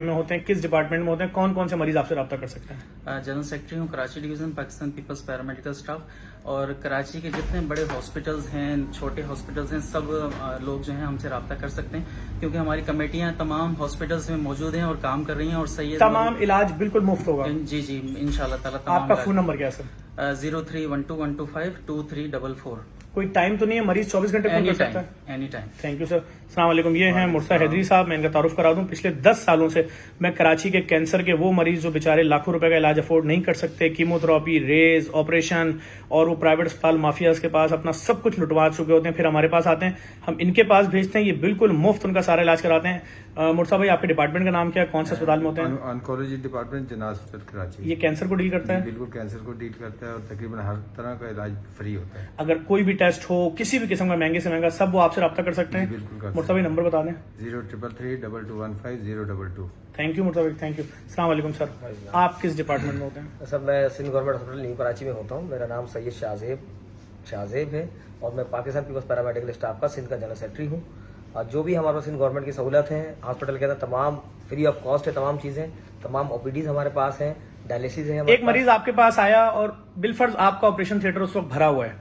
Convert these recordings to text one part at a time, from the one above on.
میں ہوتے ہیں, کس ڈپارٹمنٹ میں ہوتے ہیں, کون کون سے مریض آپ سے رابطہ کر سکتے ہیں؟ جنرل سیکرٹری ہوں Karachi division Pakistan peoples paramedical staff, اور کراچی کے جتنے بڑے ہاسپٹلز ہیں, چھوٹے ہاسپٹلز ہیں, سب لوگ جو ہیں ہم سے رابطہ کر سکتے ہیں کیونکہ ہماری کمیٹیاں تمام ہاسپٹلز میں موجود ہیں اور کام کر رہی ہیں. اور سید تمام علاج بالکل مفت ہوگا؟ جی جی ان شاء اللہ تعالیٰ. آپ کا فون نمبر کیا ہے سر؟ 031212522344. کوئی ٹائم تو نہیں ہے, مریض 24 گھنٹے فون کر سکتا ہے؟ Any time. Thank you sir. السلام علیکم, یہ ہیں مرتضیٰ حیدری صاحب. میں ان کا تعارف کرا دوں, پچھلے 10 سالوں سے میں کراچی کے کینسر کے وہ مریض جو بیچارے لاکھوں روپے کا علاج افورڈ نہیں کر سکتے, کیموتھراپی, ریز, آپریشن, اور وہ پرائیویٹ اسپتال مافیاز کے پاس اپنا سب کچھ لٹوا چکے ہوتے ہیں, پھر ہمارے پاس آتے ہیں, ہم ان کے پاس بھیجتے ہیں, یہ بالکل مفت ان کا سارا علاج کراتے ہیں. مرتضیٰ بھائی, آپ کے ڈپارٹمنٹ کا نام کیا ہے, کون سے اسپتال میں ہوتے ہیں؟ آنکولوجی ڈپارٹمنٹ, جناح ہاسپٹل کراچی. یہ کینسر کو ڈیل کرتا ہے؟ بالکل کینسر کو ڈیل کرتا ہے اور تقریباً ہر طرح کا علاج فری ہوتا ہے. اگر کوئی بھی ٹیسٹ ہو کسی بھی قسم کا, مہنگے سے مہنگا, سب وہ آپ سے رابطہ کر سکتے ہیں؟ بالکل. مرتضیٰ بھائی نمبر بتا دیں. 0333225022. تھینک یو مرتضیٰ بھائی, تھینک یو. السلام علیکم سر, آپ کس ڈپارٹمنٹ میں ہوتے ہیں؟ سر میں Sindh government hospital new Karachi میں ہوتا ہوں. میرا نام سید شاہزیب ہے اور میں پاکستان پیپلز پیرامیڈیکل اسٹاف کا سندھ کا جنرل سیکرٹری ہوں. اور جو بھی ہمارے پاس سندھ گورنمنٹ کی سہولت ہیں ہاسپٹل کے اندر, تمام فری آف کاسٹ ہے, تمام چیزیں, تمام OPDs ہمارے پاس ہیں, ڈائلیسس ہے. ایک مریض آپ کے پاس آیا اور بالفرض آپ کا آپریشن تھیٹر اس وقت بھرا ہوا ہے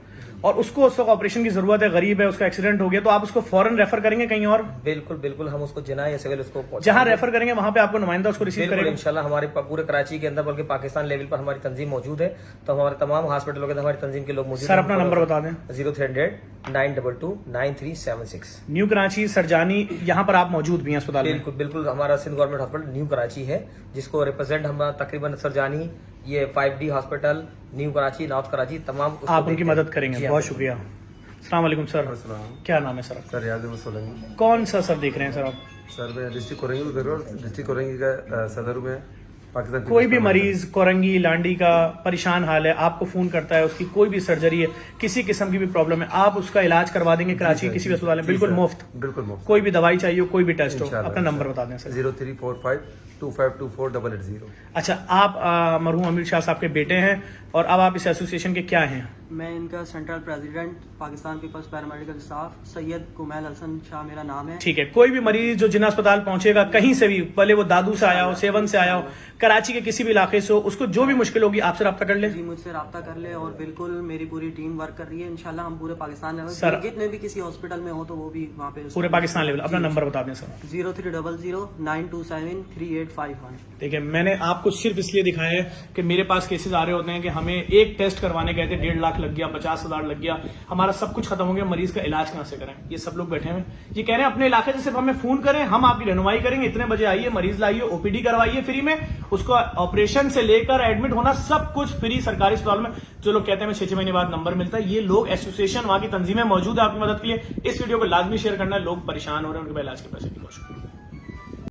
اور اس کو اس وقت آپریشن کی ضرورت ہے, غریب ہے, اس کا ایکسیڈنٹ ہو گیا, تو آپ اس کو فوراً ریفر کریں گے کہیں اور؟ بالکل ہم اس کو جناح یا سول اس کو جہاں ریفر کریں گے وہاں پہ آپ کو نمائندہ اس کو ریسیو کرے گا انشاءاللہ. ہمارے پورے کراچی کے اندر بلکہ پاکستان لیول پر ہماری تنظیم موجود ہے, تو ہمارے تمام ہاسپٹلوں کے اندر ہماری تنظیم کے لوگ موجود ہیں. سر اپنا نمبر بتا دیں. 0300-922-9376. نیو کراچی سرجانی, یہاں پر آپ موجود بھی ہیں اسپتال میں؟ بالکل ہمارا Sindh government hospital new Karachi ہے, جس کو ریپرزینٹ ہمارا تقریباً سرجانی, یہ 5D hospital new Karachi, north Karachi, تمام آپ ان کی مدد کریں گے. بہت شکریہ. السلام علیکم سر. کیا نام ہے سر؟ سر ریاض احمد سولنگی. کون سا سر دیکھ رہے ہیں سر آپ؟ سر میں ڈسٹرکٹ کورنگی میں ڈسٹرکٹ کورنگی کا صدر ہوں. میں پاکستان کوئی بھی مریض کورنگی لانڈی کا پریشان حال ہے, آپ کو فون کرتا ہے, اس کی کوئی بھی سرجری ہے, کسی قسم کی بھی پرابلم ہے, آپ اس کا علاج کروا دیں گے کراچی کسی بھی اسپتال میں, بالکل مفت. بالکل مفت. کوئی بھی دوائی چاہیے ہو, کوئی بھی ٹیسٹ ہو, اپنا نمبر بتا دیں سر. 0345254880. اچھا, آپ مرحوم امیر شاہ صاحب کے بیٹے ہیں اور اب آپ اس ایسوسیشن کے کیا ہیں؟ میں ان کا central president Pakistan peoples paramedical staff, Syed Kumail Hassan Shah میرا نام ہے. ٹھیک ہے, کوئی بھی مریض جو جناح اسپتال پہنچے گا کہیں سے بھی, بھلے وہ دادو سے آیا ہو, سیون سے آیا ہو, کراچی کے کسی بھی علاقے سے ہو, اس کو جو بھی مشکل ہوگی آپ سے رابطہ کر لے. جی مجھ سے رابطہ کر لے, اور بالکل میری پوری ٹیم ورک کر رہی ہے. انشاءاللہ ہم پورے پاکستان لیول جتنے بھی کسی ہاسپٹل میں ہو تو وہ بھی وہاں پہ پورے پاکستان لیول. اپنا نمبر بتا دیں سر. 0300-927-3851. دیکھیں, میں نے آپ کو صرف اس لیے دکھایا ہے کہ میرے پاس کیسز آ رہے ہوتے ہیں کہ ہمیں ایک ٹیسٹ کروانے گئے تھے 1.5 لاکھ لگ گیا, 50,000 لگ گیا, ہمارا سب کچھ ختم ہو گیا, مریض کا علاج کہاں سے کریں؟ یہ سب لوگ بیٹھے ہیں, یہ کہہ رہے ہیں اپنے علاقے سے صرف ہمیں فون کریں, ہم آپ کی رہنمائی کریں گے, اتنے بجے آئیے, مریض لائیے, OPD کروائیے فری میں, اس کو آپریشن سے لے کر ایڈمٹ ہونا سب کچھ فری سرکاری اسپتال میں. جو لوگ کہتے ہیں 6 مہینے بعد نمبر ملتا ہے, یہ لوگ ایسوسیشن وہاں کی تنظیمیں موجود ہے آپ کی مدد کے لیے. اس ویڈیو کو لازمی شیئر کرنا ہے, لوگ پریشان ہو رہے ہیں, ان کے علاج کے پیسے کی. بہت شکریہ.